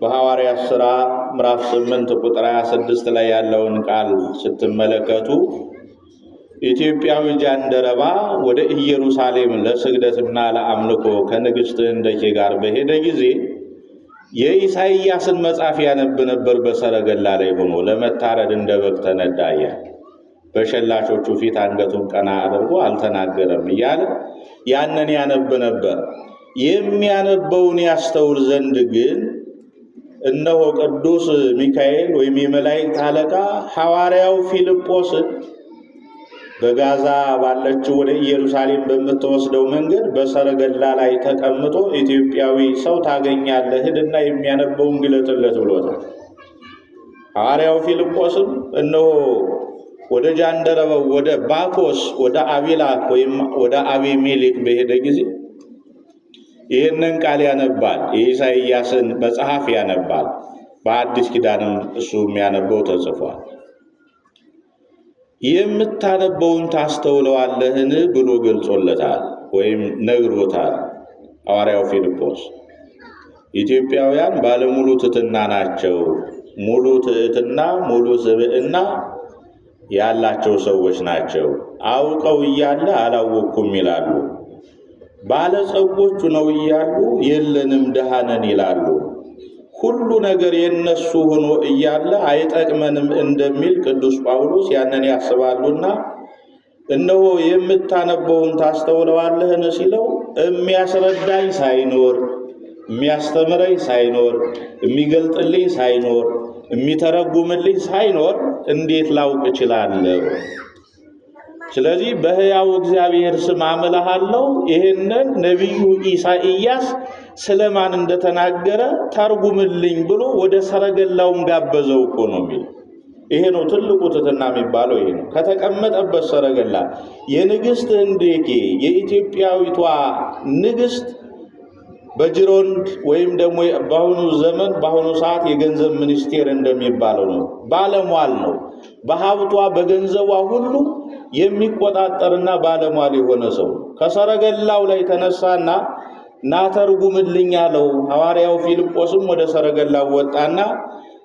በሐዋርያት ሥራ ምዕራፍ 8 ቁጥር 26 ላይ ያለውን ቃል ስትመለከቱ ኢትዮጵያዊ ጃንደረባ ወደ ኢየሩሳሌም ለስግደትና ለአምልኮ ከንግሥት ህንደኬ ጋር በሄደ ጊዜ የኢሳይያስን መጽሐፍ ያነብ ነበር። በሰረገላ ላይ ሆኖ ለመታረድ እንደ በግ ተነዳየ። በሸላቾቹ ፊት አንገቱን ቀና አድርጎ አልተናገረም እያለ ያንን ያነብ ነበር። የሚያነበውን ያስተውል ዘንድ ግን እነሆ ቅዱስ ሚካኤል ወይም የመላእክት አለቃ ሐዋርያው ፊልጶስን በጋዛ ባለችው ወደ ኢየሩሳሌም በምትወስደው መንገድ በሰረገላ ላይ ተቀምጦ ኢትዮጵያዊ ሰው ታገኛለህ፣ ሂድና የሚያነበውን ግለጥለት ብሎታል። ሐዋርያው ፊልጶስም እነሆ ወደ ጃንደረባው ወደ ባኮስ ወደ አቢላክ ወይም ወደ አቤሜሌክ በሄደ ጊዜ ይህንን ቃል ያነባል። የኢሳይያስን መጽሐፍ ያነባል። በአዲስ ኪዳንም እሱ የሚያነበው ተጽፏል። የምታነበውን ታስተውለዋለህን ብሎ ገልጾለታል ወይም ነግሮታል። ሐዋርያው ፊልጶስ ኢትዮጵያውያን ባለሙሉ ትሕትና ናቸው። ሙሉ ትሕትና ሙሉ ስብዕና ያላቸው ሰዎች ናቸው። አውቀው እያለ አላወቅኩም ይላሉ። ባለጸጎቹ ነው እያሉ የለንም ድሃ ነን ይላሉ። ሁሉ ነገር የነሱ ሆኖ እያለ አይጠቅመንም እንደሚል ቅዱስ ጳውሎስ ያንን ያስባሉና እነሆ የምታነበውን ታስተውለዋለህን ሲለው የሚያስረዳኝ ሳይኖር፣ የሚያስተምረኝ ሳይኖር፣ የሚገልጥልኝ ሳይኖር፣ የሚተረጉምልኝ ሳይኖር እንዴት ላውቅ እችላለሁ? ስለዚህ በሕያው እግዚአብሔር ስም አምልሃለሁ። ይህንን ነቢዩ ኢሳይያስ ስለማን እንደተናገረ ተርጉምልኝ ብሎ ወደ ሰረገላውም ጋበዘው እኮ ነው የሚል። ይሄ ነው ትልቁ ትሕትና የሚባለው። ይሄ ነው ከተቀመጠበት ሰረገላ የንግሥት ህንደኬ የኢትዮጵያዊቷ ንግሥት በጅሮንድ ወይም ደግሞ በአሁኑ ዘመን በአሁኑ ሰዓት የገንዘብ ሚኒስቴር እንደሚባለው ነው። ባለሟል ነው። በሀብቷ በገንዘቧ ሁሉ የሚቆጣጠርና ባለሟል የሆነ ሰው ከሰረገላው ላይ ተነሳና ናተርጉምልኝ አለው። ሐዋርያው ፊልጶስም ወደ ሰረገላው ወጣና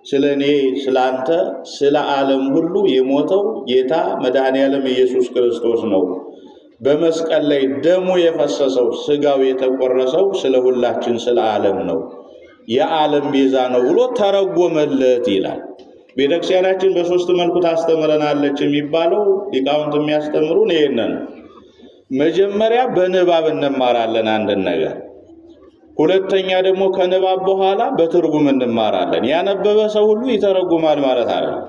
ስለኔ ስላንተ ስለ ዓለም ሁሉ የሞተው ጌታ መድኃኔዓለም ኢየሱስ ክርስቶስ ነው። በመስቀል ላይ ደሙ የፈሰሰው ስጋው የተቆረሰው ስለ ሁላችን ስለ ዓለም ነው፣ የዓለም ቤዛ ነው ብሎ ተረጎመለት ይላል። ቤተክርስቲያናችን በሶስት መልኩ ታስተምረናለች የሚባለው ሊቃውንት የሚያስተምሩን ይሄንን። መጀመሪያ በንባብ እንማራለን አንድን ነገር። ሁለተኛ ደግሞ ከንባብ በኋላ በትርጉም እንማራለን። ያነበበ ሰው ሁሉ ይተረጉማል ማለት አይደለም።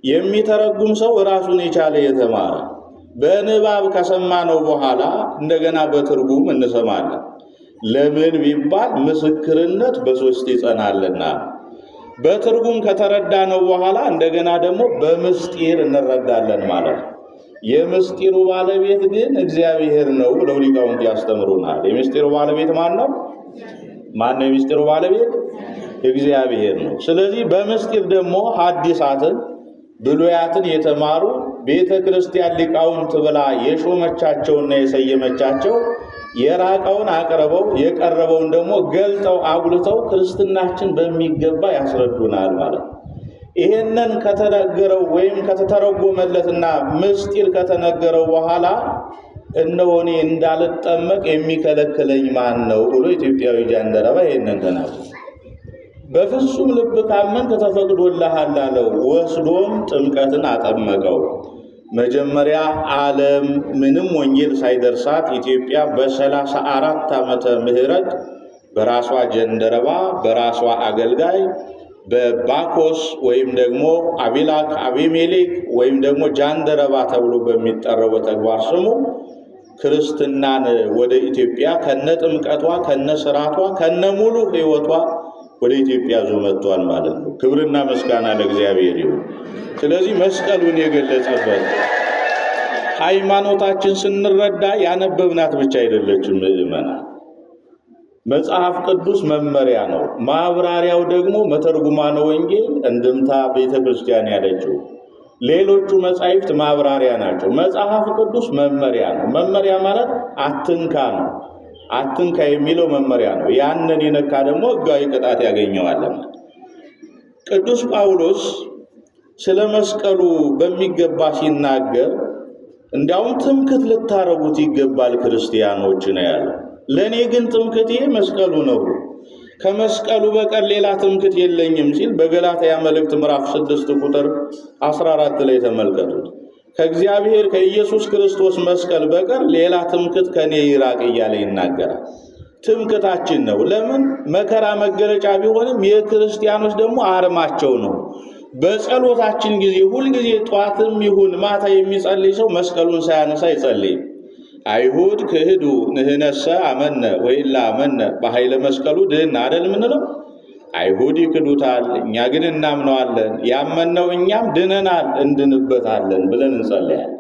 የሚተረጉም ሰው ራሱን የቻለ የተማረ በንባብ ከሰማነው በኋላ እንደገና በትርጉም እንሰማለን። ለምን ቢባል ምስክርነት በሶስት ይጸናልና። በትርጉም ከተረዳነው በኋላ እንደገና ደግሞ በምስጢር እንረዳለን ማለት ነው። የምስጢሩ ባለቤት ግን እግዚአብሔር ነው ብለው ሊቃውንት ያስተምሩናል። የምስጢሩ ባለቤት ማን ነው? ማን ነው የምስጢሩ ባለቤት? እግዚአብሔር ነው። ስለዚህ በምስጢር ደግሞ ሐዲሳትን ብሉያትን የተማሩ ቤተ ክርስቲያን ሊቃውንት ብላ የሾመቻቸውና የሰየመቻቸው የራቀውን አቅርበው የቀረበውን ደግሞ ገልጠው አጉልተው ክርስትናችን በሚገባ ያስረዱናል ማለት ነው። ይሄንን ከተነገረው ወይም ከተተረጎመለትና ምስጢር ከተነገረው በኋላ እነሆ እኔ እንዳልጠመቅ የሚከለክለኝ ማን ነው ብሎ ኢትዮጵያዊ ጃንደረባ ይሄንን ተናገረ። በፍጹም ልብ ካመንክ ተፈቅዶልሃል አለው። ወስዶም ጥምቀትን አጠመቀው። መጀመሪያ ዓለም ምንም ወንጌል ሳይደርሳት ኢትዮጵያ በ34 ዓመተ ምህረት በራሷ ጀንደረባ በራሷ አገልጋይ በባኮስ ወይም ደግሞ አቢላክ አቤሜሌክ ወይም ደግሞ ጃንደረባ ተብሎ በሚጠራው በተግባር ስሙ ክርስትናን ወደ ኢትዮጵያ ከነጥምቀቷ ከነስራቷ ከነሙሉ ሕይወቷ ወደ ኢትዮጵያ ዞ መጥቷል ማለት ነው። ክብርና ምስጋና ለእግዚአብሔር ይሁን። ስለዚህ መስቀሉን የገለጸበት ሃይማኖታችን ስንረዳ ያነበብናት ብቻ አይደለችም ምእመናን። መጽሐፍ ቅዱስ መመሪያ ነው። ማብራሪያው ደግሞ መተርጉማነ ወንጌል እንድምታ ቤተ ክርስቲያን ያለችው። ሌሎቹ መጻሕፍት ማብራሪያ ናቸው። መጽሐፍ ቅዱስ መመሪያ ነው። መመሪያ ማለት አትንካ ነው። አትንካ የሚለው መመሪያ ነው። ያንን የነካ ደግሞ ሕጋዊ ቅጣት ያገኘዋል። ቅዱስ ጳውሎስ ስለ መስቀሉ በሚገባ ሲናገር እንዲያውም ትምክህት ልታረጉት ይገባል ክርስቲያኖች ነው ያለው። ለኔ ግን ትምክህቴ መስቀሉ ነው፣ ከመስቀሉ በቀር ሌላ ትምክህት የለኝም ሲል በገላትያ መልእክት ምዕራፍ 6 ቁጥር 14 ላይ ተመልከቱት። ከእግዚአብሔር ከኢየሱስ ክርስቶስ መስቀል በቀር ሌላ ትምክህት ከኔ ይራቅ እያለ ይናገራል። ትምክህታችን ነው። ለምን መከራ መገለጫ ቢሆንም የክርስቲያኖች ደግሞ አርማቸው ነው። በጸሎታችን ጊዜ ሁልጊዜ ጧትም ይሁን ማታ የሚጸልይ ሰው መስቀሉን ሳያነሳ ይጸልይ። አይሁድ ክህዱ ንህነሰ አመነ ወይላ አመነ በኃይለ መስቀሉ ድህን አይደል ምንለው? አይሁድ ይክዱታል፣ እኛ ግን እናምነዋለን፣ ያመነው እኛም ድነናል እንድንበታለን ብለን እንጸልያለን።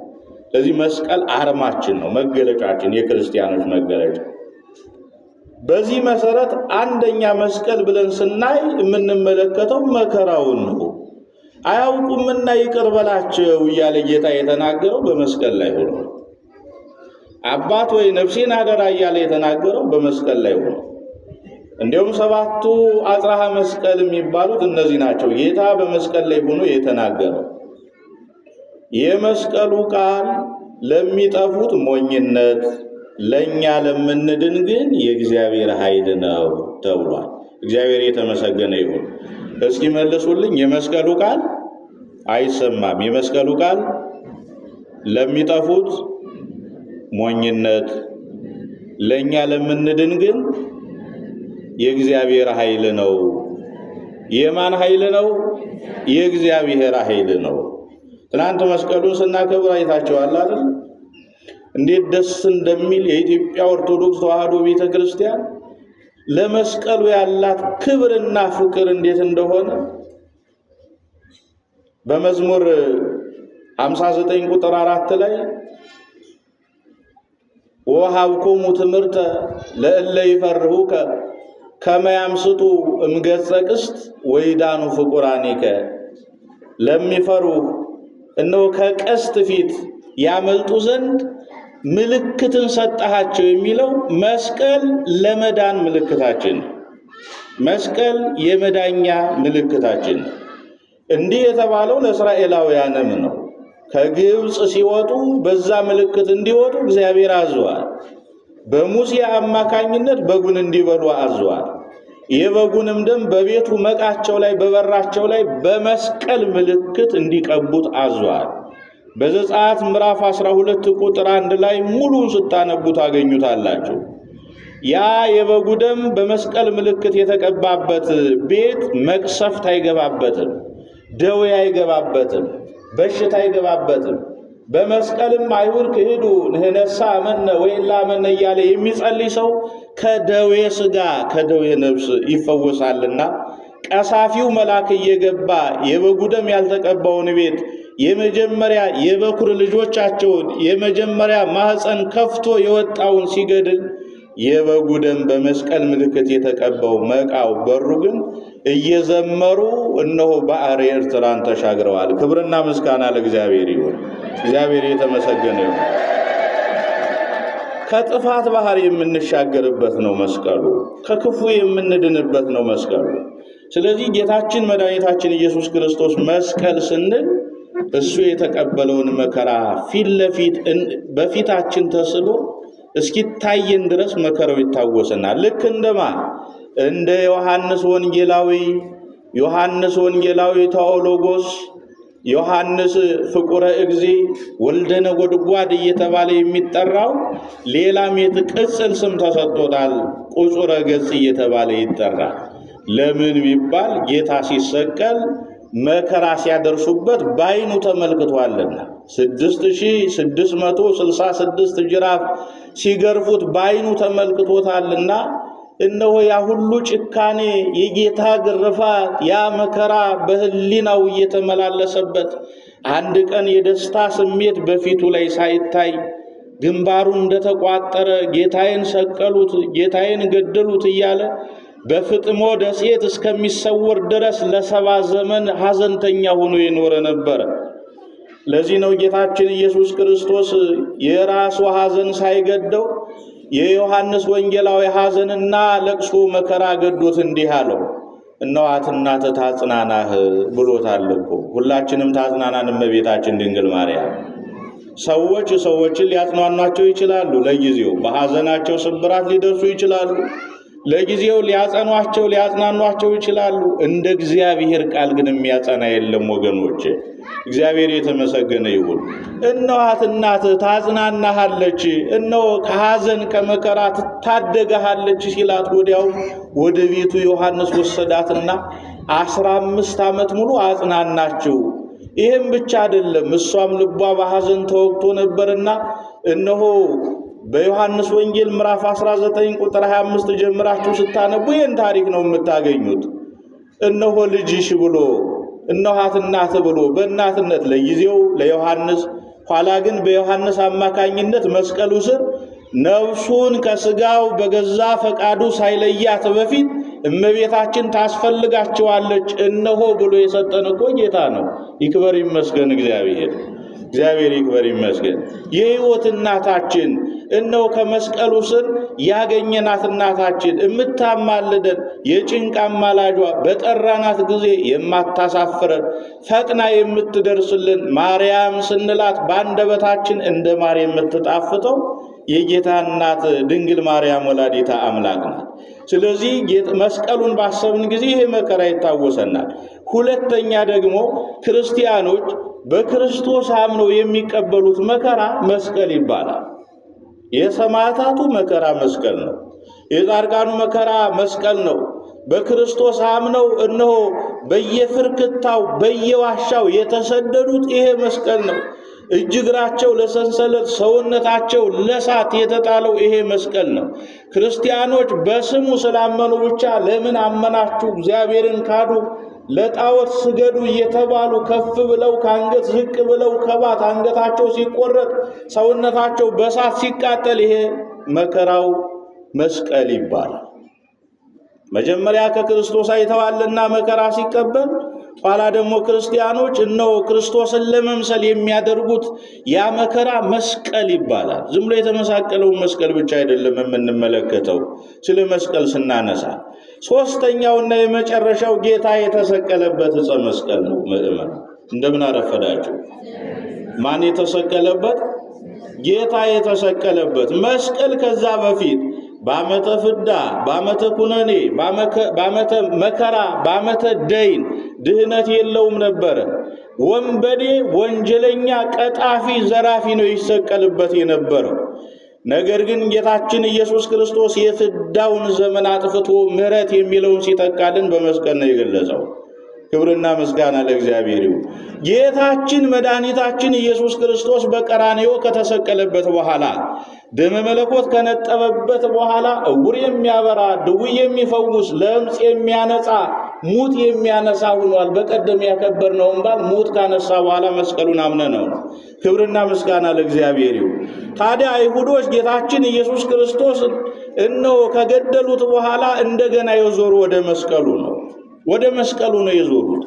ስለዚህ መስቀል አርማችን ነው፣ መገለጫችን፣ የክርስቲያኖች መገለጫ። በዚህ መሰረት አንደኛ መስቀል ብለን ስናይ የምንመለከተው መከራውን ነው። አያውቁምና ይቅር በላቸው እያለ ጌታ የተናገረው በመስቀል ላይ ሆኖ፣ አባት ወይ ነፍሴን አደራ እያለ የተናገረው በመስቀል ላይ ሆኖ። እንዲሁም 7ቱ አጽራሃ መስቀል የሚባሉት እነዚህ ናቸው። ጌታ በመስቀል ላይ ሆኖ የተናገረው የመስቀሉ ቃል ለሚጠፉት ሞኝነት፣ ለኛ ለምንድን ግን የእግዚአብሔር ኃይል ነው ተብሏል። እግዚአብሔር የተመሰገነ ይሁን። እስኪ መልሱልኝ። የመስቀሉ ቃል አይሰማም። የመስቀሉ ቃል ለሚጠፉት ሞኝነት፣ ለኛ ለምንድን ግን የእግዚአብሔር ኃይል ነው። የማን ኃይል ነው? የእግዚአብሔር ኃይል ነው። ትናንት መስቀሉን ስናከብር አይታችኋል አይደል? እንዴት ደስ እንደሚል የኢትዮጵያ ኦርቶዶክስ ተዋሕዶ ቤተክርስቲያን ለመስቀሉ ያላት ክብርና ፍቅር እንዴት እንደሆነ በመዝሙር 59 ቁጥር 4 ላይ ወሃብኩሙ ትምህርተ ለእለ ይፈርሁከ ከመ ያምስጡ እምገጸ ቅስት ወይዳኑ ፍቁራኒከ፣ ለሚፈሩ እነሆ ከቀስት ፊት ያመልጡ ዘንድ ምልክትን ሰጠሃቸው የሚለው መስቀል ለመዳን ምልክታችን፣ መስቀል የመዳኛ ምልክታችን። እንዲህ የተባለው ለእስራኤላውያንም ነው። ከግብፅ ሲወጡ በዛ ምልክት እንዲወጡ እግዚአብሔር አዟል። በሙሴ አማካኝነት በጉን እንዲበሉ አዟል። የበጉንም ደም በቤቱ መቃቸው ላይ በበራቸው ላይ በመስቀል ምልክት እንዲቀቡት አዟል። በዘጸአት ምዕራፍ 12 ቁጥር 1 ላይ ሙሉን ስታነቡ ታገኙታላችሁ። ያ የበጉ ደም በመስቀል ምልክት የተቀባበት ቤት መቅሰፍት አይገባበትም፣ ደዌ አይገባበትም፣ በሽታ አይገባበትም። በመስቀልም አይሁድ ክህዱ ንህነሳ አመነ ወይላ አመነ እያለ የሚጸልይ ሰው ከደዌ ሥጋ ከደዌ ነፍስ ይፈወሳልና ቀሳፊው መልአክ እየገባ የበጉ ደም ያልተቀባውን ቤት የመጀመሪያ የበኩር ልጆቻቸውን የመጀመሪያ ማህፀን ከፍቶ የወጣውን ሲገድል የበጉ ደም በመስቀል ምልክት የተቀባው መቃው በሩ ግን እየዘመሩ እነሆ ባሕረ ኤርትራን ተሻግረዋል። ክብርና ምስጋና ለእግዚአብሔር ይሁን። እግዚአብሔር የተመሰገነ ይሁን። ከጥፋት ባህር የምንሻገርበት ነው መስቀሉ። ከክፉ የምንድንበት ነው መስቀሉ። ስለዚህ ጌታችን መድኃኒታችን ኢየሱስ ክርስቶስ መስቀል ስንል እሱ የተቀበለውን መከራ ፊት ለፊት በፊታችን ተስሎ እስኪታየን ድረስ መከራው ይታወሰናል። ልክ እንደማን እንደ ዮሐንስ ወንጌላዊ ቴዎሎጎስ፣ ዮሐንስ ፍቁረ እግዚ ወልደ ነጎድጓድ እየተባለ የሚጠራው ሌላም ቅጽል ስም ተሰጥቶታል። ቁጹረ ገጽ እየተባለ ይጠራል። ለምን ቢባል ጌታ ሲሰቀል መከራ ሲያደርሱበት ባይኑ ተመልክቷልና 6666 ጅራፍ ሲገርፉት ባይኑ ተመልክቶታልና እነሆ ያ ሁሉ ጭካኔ የጌታ ግርፋት ያ መከራ በህሊናው እየተመላለሰበት አንድ ቀን የደስታ ስሜት በፊቱ ላይ ሳይታይ ግንባሩ እንደተቋጠረ ጌታዬን ሰቀሉት፣ ጌታዬን ገደሉት እያለ በፍጥሞ ደሴት እስከሚሰወር ድረስ ለ70 ዘመን ሐዘንተኛ ሆኖ የኖረ ነበር። ለዚህ ነው ጌታችን ኢየሱስ ክርስቶስ የራሱ ሐዘን ሳይገደው የዮሐንስ ወንጌላዊ ሐዘንና ለቅሶ መከራ ገዶት እንዲህ አለው፣ እነኋት እናትህ ታጽናናህ ብሎታል እኮ። ሁላችንም ታጽናናን እመቤታችን ድንግል ማርያም። ሰዎች ሰዎችን ሊያጽናኗቸው ይችላሉ። ለጊዜው በሐዘናቸው ስብራት ሊደርሱ ይችላሉ። ለጊዜው ሊያጽናኗቸው ይችላሉ። እንደ እግዚአብሔር ቃል ግን የሚያጸና የለም ወገኖች። እግዚአብሔር የተመሰገነ ይሁን። እነኋት እናትህ ታጽናናሃለች፣ እነሆ ከሐዘን ከመከራ ትታደግሃለች ሲላት ወዲያው ወደ ቤቱ ዮሐንስ ወሰዳትና 15 ዓመት ሙሉ አጽናናችው። ይህም ብቻ አይደለም፣ እሷም ልቧ በሐዘን ተወግቶ ነበርና እነሆ በዮሐንስ ወንጌል ምዕራፍ 19 ቁጥር 25 ጀምራችሁ ስታነቡ ይህን ታሪክ ነው የምታገኙት። እነሆ ልጅሽ ብሎ እነኋት እናት ብሎ በእናትነት ለጊዜው ለዮሐንስ፣ ኋላ ግን በዮሐንስ አማካኝነት መስቀሉ ስር ነፍሱን ከስጋው በገዛ ፈቃዱ ሳይለያት በፊት እመቤታችን ታስፈልጋቸዋለች እነሆ ብሎ የሰጠን እኮ ጌታ ነው። ይክበር ይመስገን እግዚአብሔር ይክበር ይመስገን። የሕይወት እናታችን እነሆ ከመስቀሉ ስር ያገኘናት እናታችን እምታማልደን የጭንቅ አማላጇ በጠራናት ጊዜ የማታሳፍረን ፈጥና የምትደርስልን ማርያም ስንላት በአንደበታችን እንደ ማር የምትጣፍጠው የጌታ እናት ድንግል ማርያም ወላዲታ አምላክ ናት። ስለዚህ መስቀሉን ባሰብን ጊዜ ይሄ መከራ ይታወሰናል። ሁለተኛ ደግሞ ክርስቲያኖች በክርስቶስ አምነው የሚቀበሉት መከራ መስቀል ይባላል። የሰማዕታቱ መከራ መስቀል ነው። የጻድቃኑ መከራ መስቀል ነው። በክርስቶስ አምነው እነሆ በየፍርክታው በየዋሻው የተሰደዱት ይሄ መስቀል ነው። እጅግራቸው ለሰንሰለት ሰውነታቸው ለሳት የተጣለው ይሄ መስቀል ነው። ክርስቲያኖች በስሙ ስላመኑ ብቻ ለምን አመናችሁ እግዚአብሔርን ካዱ ለጣዖት ስገዱ እየተባሉ ከፍ ብለው ከአንገት ዝቅ ብለው ከባት አንገታቸው ሲቆረጥ ሰውነታቸው በሳት ሲቃጠል ይሄ መከራው መስቀል ይባላል። መጀመሪያ ከክርስቶስ አይተዋልና መከራ ሲቀበል፣ ኋላ ደግሞ ክርስቲያኖች እነሆ ክርስቶስን ለመምሰል የሚያደርጉት ያ መከራ መስቀል ይባላል። ዝም ብሎ የተመሳቀለውን መስቀል ብቻ አይደለም የምንመለከተው ስለ መስቀል ስናነሳ። ሶስተኛውና የመጨረሻው ጌታ የተሰቀለበት ዕፀ መስቀል ነው። ምእመን እንደምን አረፈዳችሁ? ማን የተሰቀለበት? ጌታ የተሰቀለበት መስቀል። ከዛ በፊት በዓመተ ፍዳ፣ በዓመተ ኩነኔ፣ በዓመተ መከራ፣ በዓመተ ደይን ድህነት የለውም ነበረ። ወንበዴ፣ ወንጀለኛ፣ ቀጣፊ፣ ዘራፊ ነው ይሰቀልበት የነበረው። ነገር ግን ጌታችን ኢየሱስ ክርስቶስ የፍዳውን ዘመን አጥፍቶ ምሕረት የሚለውን ሲተካልን በመስቀል ነው የገለጸው። ክብርና ምስጋና ለእግዚአብሔር ይሁን። ጌታችን መድኃኒታችን ኢየሱስ ክርስቶስ በቀራንዮ ከተሰቀለበት በኋላ ደመ መለኮት ከነጠበበት በኋላ ዕውር የሚያበራ፣ ድውይ የሚፈውስ፣ ለምጽ የሚያነጻ፣ ሙት የሚያነሳ ሆኗል። በቀደም ያከበርነውን በዓል ሙት ካነሳ በኋላ መስቀሉን አምነነው ነው። ክብርና ምስጋና ለእግዚአብሔር ይሁን። ታዲያ አይሁዶች ጌታችን ኢየሱስ ክርስቶስ እነሆ ከገደሉት በኋላ እንደገና የዞሩ ወደ መስቀሉ ነው የዞሩት።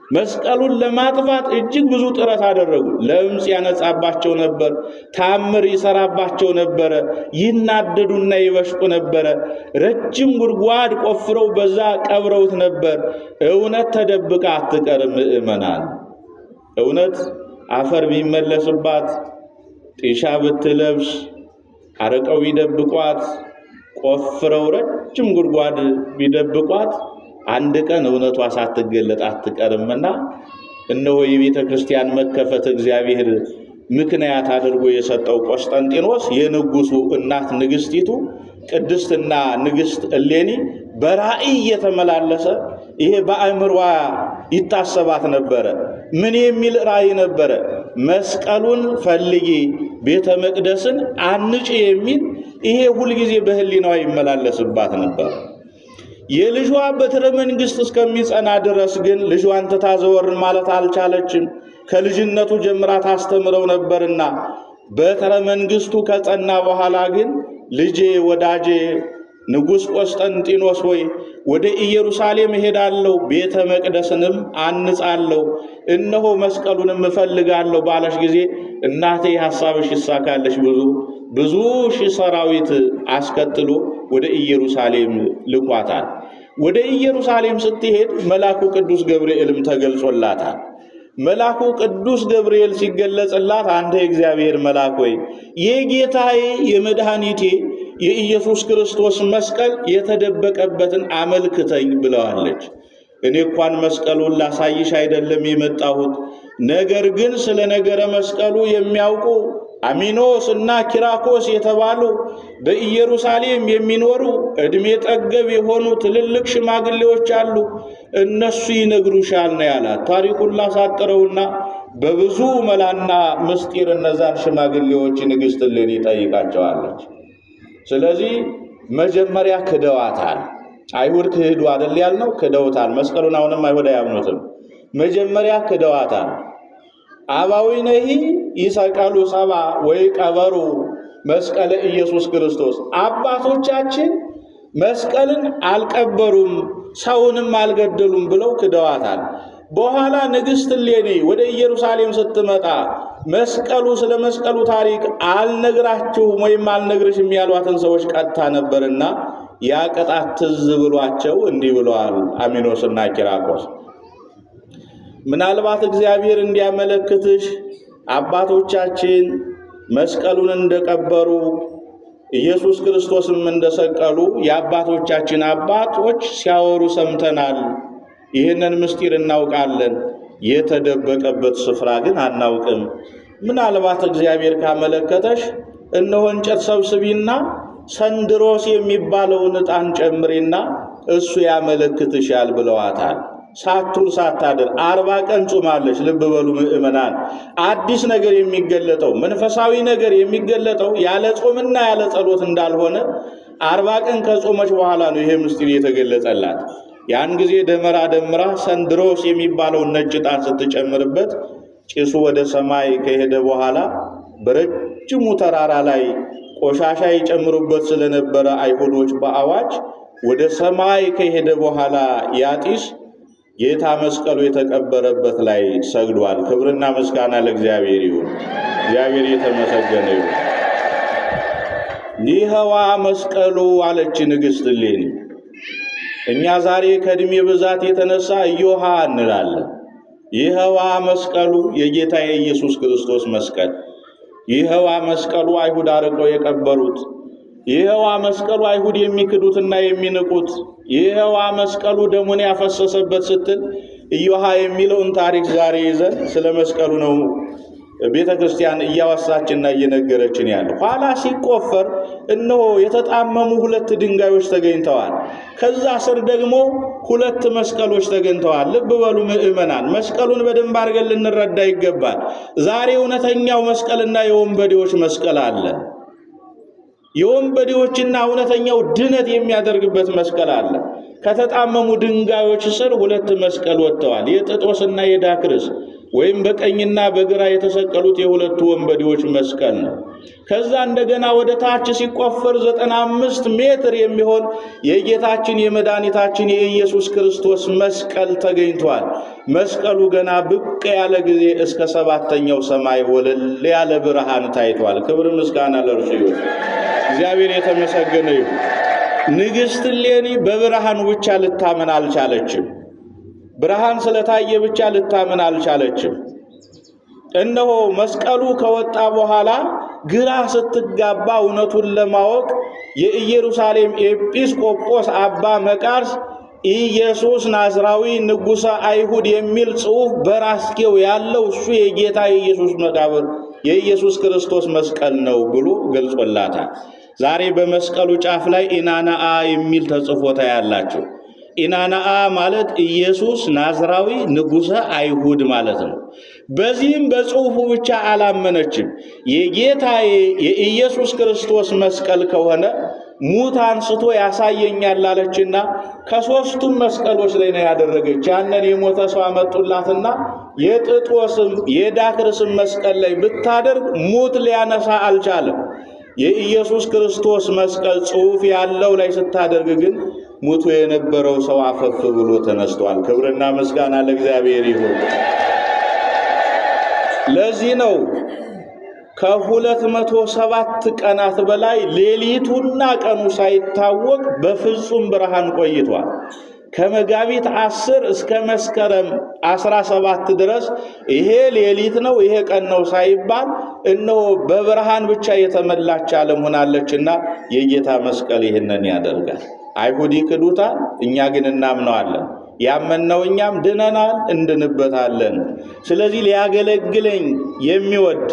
መስቀሉን ለማጥፋት እጅግ ብዙ ጥረት አደረጉ። ለምጽ ያነጻባቸው ነበር፣ ታምር ይሰራባቸው ነበረ፣ ይናደዱና ይበሽቁ ነበረ። ረጅም ጉድጓድ ቆፍረው በዛ ቀብረውት ነበር። እውነት ተደብቃ አትቀርም ምእመናን። እውነት አፈር ቢመለስባት፣ ጢሻ ብትለብስ፣ አረቀው ቢደብቋት፣ ቆፍረው ረጅም ጉድጓድ ቢደብቋት አንድ ቀን እውነቷ ሳትገለጥ አትቀርምና እነሆ የቤተ ክርስቲያን መከፈት እግዚአብሔር ምክንያት አድርጎ የሰጠው ቆስጠንጢኖስ የንጉሱ እናት ንግስቲቱ ቅድስትና ንግስት እሌኒ በራእይ እየተመላለሰ ይሄ በአእምሯ ይታሰባት ነበረ። ምን የሚል ራእይ ነበረ? መስቀሉን ፈልጊ፣ ቤተ መቅደስን አንጪ የሚል ይሄ ሁልጊዜ በህሊናዋ ይመላለስባት ነበር። የልጇ በትረ መንግስት እስከሚጸና ድረስ ግን ልጇን ትታ ዘወር ማለት አልቻለችም። ከልጅነቱ ጀምራ ታስተምረው ነበርና በትረ መንግስቱ ከጸና በኋላ ግን ልጄ ወዳጄ ንጉሥ ቆስጠንጢኖስ ሆይ ወደ ኢየሩሳሌም እሄዳለሁ፣ ቤተ መቅደስንም አንጻለሁ፣ እነሆ መስቀሉንም እፈልጋለሁ ባለሽ ጊዜ እናቴ ሐሳብሽ ይሳካልሽ ብዙ ብዙ ሺህ ሰራዊት አስከትሎ ወደ ኢየሩሳሌም ልኳታል። ወደ ኢየሩሳሌም ስትሄድ መልአኩ ቅዱስ ገብርኤልም ተገልጾላታል። መልአኩ ቅዱስ ገብርኤል ሲገለጽላት አንተ የእግዚአብሔር መልአክ ሆይ የጌታዬ የመድኃኒቴ የኢየሱስ ክርስቶስ መስቀል የተደበቀበትን አመልክተኝ ብለዋለች። እኔ እንኳን መስቀሉን ላሳይሽ አይደለም የመጣሁት፣ ነገር ግን ስለ ነገረ መስቀሉ የሚያውቁ አሚኖስ እና ኪራኮስ የተባሉ በኢየሩሳሌም የሚኖሩ ዕድሜ ጠገብ የሆኑ ትልልቅ ሽማግሌዎች አሉ፣ እነሱ ይነግሩሻል ነው ያላት። ታሪኩን ላሳጥረውና በብዙ መላና ምስጢር እነዛን ሽማግሌዎች ንግሥት እሌኒ ጠይቃቸዋለች። ስለዚህ መጀመሪያ ክደዋታል። አይሁድ ክህዱ አይደል ያልነው? ክደውታል። መስቀሉን አሁንም አይሁድ አያምኑትም። መጀመሪያ ክደዋታል። አባዊነሂ ይሰቀሉ ሰባ ወይ ቀበሩ መስቀለ ኢየሱስ ክርስቶስ፣ አባቶቻችን መስቀልን አልቀበሩም ሰውንም አልገደሉም ብለው ክደዋታል። በኋላ ንግሥት እሌኒ ወደ ኢየሩሳሌም ስትመጣ መስቀሉ ስለ መስቀሉ ታሪክ አልነግራችሁም ወይም አልነግርሽም ያሏትን ሰዎች ቀጥታ ነበርና ያ ቅጣት ትዝ ብሏቸው እንዲህ ብለዋል አሚኖስና ኪራኮስ። ምናልባት እግዚአብሔር እንዲያመለክትሽ አባቶቻችን መስቀሉን እንደቀበሩ ኢየሱስ ክርስቶስም እንደሰቀሉ የአባቶቻችን አባቶች ሲያወሩ ሰምተናል። ይህንን ምስጢር እናውቃለን፣ የተደበቀበት ስፍራ ግን አናውቅም። ምናልባት እግዚአብሔር ካመለከተሽ እነሆ እንጨት ሰብስቢና ሰንድሮስ የሚባለውን ዕጣን ጨምሪና እሱ ያመለክትሻል ብለዋታል። ሳትውል ሳታድር 40 ቀን ጾማለች። ልብ በሉ ምእመናን፣ አዲስ ነገር የሚገለጠው መንፈሳዊ ነገር የሚገለጠው ያለ ጾምና ያለ ጸሎት እንዳልሆነ 40 ቀን ከጾመች በኋላ ነው ይሄ ምስጢር የተገለጸላት። ያን ጊዜ ደመራ ደምራ ሰንድሮስ የሚባለውን ነጭ ዕጣን ስትጨምርበት ጭሱ ወደ ሰማይ ከሄደ በኋላ በረጅሙ ተራራ ላይ ቆሻሻ ይጨምሩበት ስለነበረ አይሁዶች በአዋጅ ወደ ሰማይ ከሄደ በኋላ ያጢስ ጌታ መስቀሉ የተቀበረበት ላይ ሰግዷል። ክብርና ምስጋና ለእግዚአብሔር ይሁን። እግዚአብሔር የተመሰገነ ይሁን። ይኸዋ መስቀሉ አለች ንግሥት እሌኒ። እኛ ዛሬ ከዕድሜ ብዛት የተነሳ እዮሃ እንላለን። ይኸዋ መስቀሉ የጌታ የኢየሱስ ክርስቶስ መስቀል፣ ይኸዋ መስቀሉ አይሁድ አርቀው የቀበሩት፣ ይኸዋ መስቀሉ አይሁድ የሚክዱትና የሚንቁት፣ ይኸዋ መስቀሉ ደሙን ያፈሰሰበት ስትል እዮሃ የሚለውን ታሪክ ዛሬ ይዘን ስለ መስቀሉ ነው ቤተ ክርስቲያን እያወሳችና እየነገረችን ያለ። ኋላ ሲቆፈር እነሆ የተጣመሙ 2 ድንጋዮች ተገኝተዋል። ከዛ ስር ደግሞ 2 መስቀሎች ተገኝተዋል። ልብ በሉ ምእመናን፣ መስቀሉን በደንብ አድርገን ልንረዳ ይገባል። ዛሬ እውነተኛው መስቀልና የወንበዴዎች መስቀል አለ። የወንበዴዎችና እውነተኛው ድነት የሚያደርግበት መስቀል አለ። ከተጣመሙ ድንጋዮች ስር 2 መስቀል ወጥተዋል። የጥጦስና የዳክርስ ወይም በቀኝና በግራ የተሰቀሉት የ2 ወንበዴዎች መስቀል ነው። ከዛ እንደገና ወደ ታች ሲቆፈር 95 ሜትር የሚሆን የጌታችን የመድኃኒታችን የኢየሱስ ክርስቶስ መስቀል ተገኝቷል። መስቀሉ ገና ብቅ ያለ ጊዜ እስከ 7ኛው ሰማይ ወለል ያለ ብርሃን ታይቷል። ክብር ምስጋና ለእርሱ ይሁን። እግዚአብሔር የተመሰገነ ይሁን። ንግሥት እሌኒ በብርሃኑ ብቻ ልታመን አልቻለችም። ብርሃን ስለታየ ብቻ ልታመን አልቻለችም። እነሆ መስቀሉ ከወጣ በኋላ ግራ ስትጋባ እውነቱን ለማወቅ የኢየሩሳሌም ኤጲስቆጶስ አባ መቃርስ ኢየሱስ ናዝራዊ ንጉሠ አይሁድ የሚል ጽሑፍ በራስጌው ያለው እሱ የጌታ የኢየሱስ መቃብር የኢየሱስ ክርስቶስ መስቀል ነው ብሎ ገልጾላታል። ዛሬ በመስቀሉ ጫፍ ላይ ኢናናአ የሚል ተጽፎ ታያላችሁ። ኢናናአ ማለት ኢየሱስ ናዝራዊ ንጉሠ አይሁድ ማለት ነው። በዚህም በጽሑፉ ብቻ አላመነችም። የጌታዬ የኢየሱስ ክርስቶስ መስቀል ከሆነ ሙት አንስቶ ያሳየኛል አለችና ከ3ቱም መስቀሎች ላይ ነው ያደረገች። ያንን የሞተ ሰው አመጡላትና የጥጦስም የዳክርስም መስቀል ላይ ብታደርግ ሙት ሊያነሳ አልቻለም። የኢየሱስ ክርስቶስ መስቀል ጽሑፍ ያለው ላይ ስታደርግ ግን ሙቶ የነበረው ሰው አፈፍ ብሎ ተነስቷል። ክብርና ምስጋና ለእግዚአብሔር ይሁን። ለዚህ ነው ከ207 ቀናት በላይ ሌሊቱና ቀኑ ሳይታወቅ በፍጹም ብርሃን ቆይቷል። ከመጋቢት 10 እስከ መስከረም 17 ድረስ ይሄ ሌሊት ነው ይሄ ቀን ነው ሳይባል እነሆ በብርሃን ብቻ የተመላች ዓለም ሆናለችና የጌታ መስቀል ይህንን ያደርጋል። አይሁድ ይክዱታል፣ እኛ ግን እናምነዋለን። ያመንነው እኛም ድነናል፣ እንድንበታለን። ስለዚህ ሊያገለግለኝ የሚወድ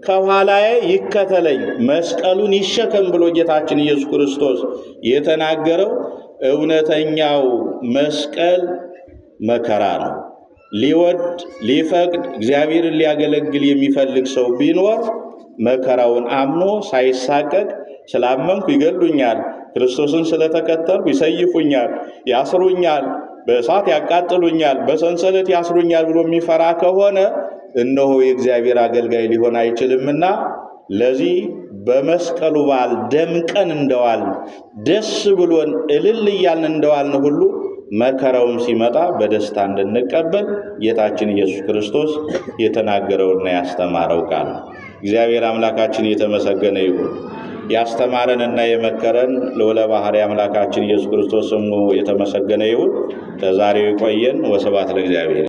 ከኋላዬ ይከተለኝ፣ መስቀሉን ይሸከም ብሎ ጌታችን ኢየሱስ ክርስቶስ የተናገረው እውነተኛው መስቀል መከራ ነው። ሊወድ ሊፈቅድ እግዚአብሔርን ሊያገለግል የሚፈልግ ሰው ቢኖር መከራውን አምኖ ሳይሳቀቅ ስላመንኩ ይገሉኛል፣ ክርስቶስን ስለተከተልኩ ይሰይፉኛል፣ ያስሩኛል፣ በእሳት ያቃጥሉኛል፣ በሰንሰለት ያስሩኛል ብሎ የሚፈራ ከሆነ እነሆ የእግዚአብሔር አገልጋይ ሊሆን አይችልምና ለዚህ በመስቀሉ በዓል ደምቀን እንደዋል ደስ ብሎን እልል እያልን እንደዋልን ሁሉ መከራውም ሲመጣ በደስታ እንድንቀበል ጌታችን ኢየሱስ ክርስቶስ የተናገረውና ያስተማረው ቃል። እግዚአብሔር አምላካችን የተመሰገነ ይሁን። ያስተማረንና የመከረን ልዑለ ባሕርይ አምላካችን ኢየሱስ ክርስቶስ ስሙ የተመሰገነ ይሁን። ለዛሬው ይቆየን። ወስብሐት ለእግዚአብሔር።